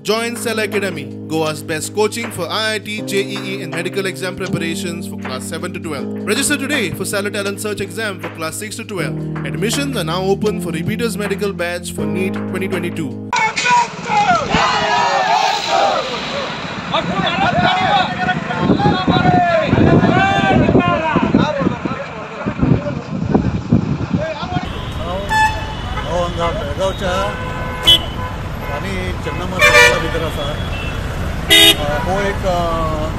Join Cell Academy, Goa's best coaching for IIT, JEE and medical exam preparations for class 7 to 12. Register today for Cell Talent Search exam for class 6 to 12. Admissions are now open for repeaters medical batch for NEET 2022. आणि चन्नमस्ताला भितर आसा हो एक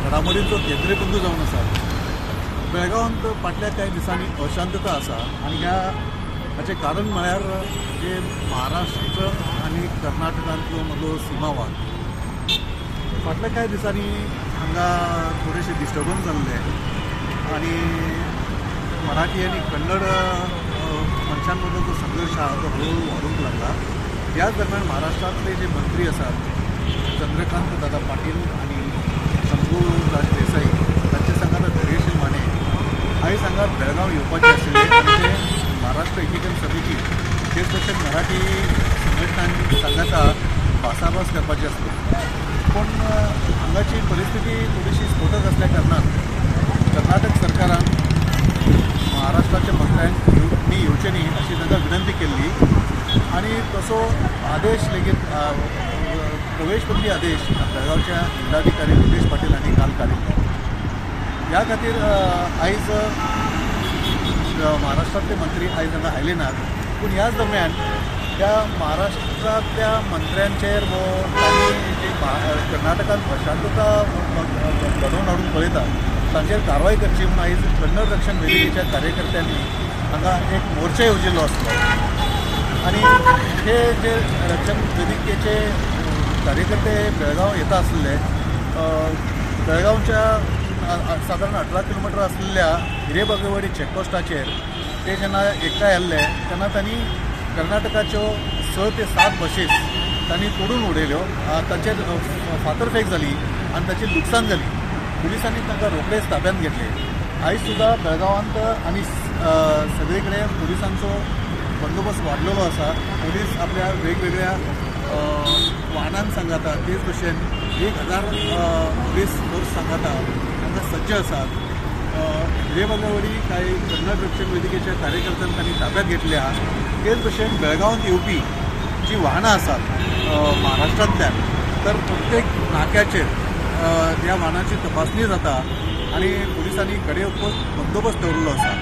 घडामोडींचो केंद्रबिंदू जावन आसा। बेळगांवांत फाटल्या कांय दिसांनी अशांतता आसा आनी हाचें कारण म्हळ्यार जे महाराष्ट्र आनी कर्नाटकांतलो मदलो सीमावाद। फाटल्या कांय दिसांनी हांगा थोडेशे डिस्टर्बन्स जाल्ले आनी मराठी आनी कन्नड मनशां मदलो जो संघर्श आहा तो हळूहळू वाडूंक लागला। याच दरम्यान महाराष्ट्रातले जे मंत्री आसात चंद्रकांत दादा पाटील आणि शंभू राज देसाई तांचे सांगात धैर्यशील माने आयज हांगा बेळगांव येवपाचे आशिल्ले आनी महाराष्ट्र एकीकरण समिती तेच भशेन मराठी संघटनांनी सांगाता भासाभास करपाची आसली। पूण हांगाची परिस्थिती थोडीशी स्फोटक असल्या कारणान कर्नाटक सरकारान महाराष्ट्राच्या मंत्र्यांक येवचे न्ही अशी तांकां विनंती केल्ली आणि तसो आदेश लेगीत प्रवेशबंदी आदेश बेळगांवच्या जिल्हाधिकारी निलेश पाटील हांणी काल काडिल्लो। ह्या खातीर आयज महाराष्ट्रातले मंत्री आयज हांगा आयले नात, पूण ह्याच दरम्यान त्या महाराष्ट्रातल्या मंत्र्यांचेर वो तांणी जी कर्नाटकांत अशांतता घडोवन हाडून पळयता तांचेर कारवाय करची म्हणून आयज कन्नड रक्षण वेदिकेच्या कार्यकर्त्यांनी हांगा एक मोर्चा येवजिल्लो आसलो आणि हे जे रक्षण वेदिकेचे कार्यकर्ते बेळगांव येता आसले बेळगांवच्या सादारण 18 किलोमीटर असलेल्या हिरेबागेवाडी चॅकपोस्टाचेर ते जेन्ना एकठांय आयल्ले तेन्ना तांणी कर्नाटकाच्यो 6 ते 7 बसीस तांणी तोडून उडयल्यो, तांचेर फातरफेक जाली आनी ताची लुकसाण जाली। पुलिसांनी तांकां रोखडेच ताब्यांत घेतले। आयज सुद्दां बेळगांवांत आनी सगळे कडेन पुलिसांचो बंदोबस्त वाडलेलो आसा। पुलीस आपल्या वेगवेगळ्या वाहनांक सांगाता तेच भशेन 1000 पुलीस फोर्स सांगाता हांगा सज्ज आसात। हिरेबागेवाडी कांय कन्नड रक्षण वेदिकेच्या कार्यकर्त्यांक तांणी ताब्यांत घेतले आहा। तेच भशेन बेळगांवांत येवपी जी वाहनां आसात महाराष्ट्रांतल्यान तर प्रत्येक नाक्याचेर त्या वाहनाची तपासणी जाता आणि पुलिसांनी कडेकोट बंदोबस्त दवरलो आसा।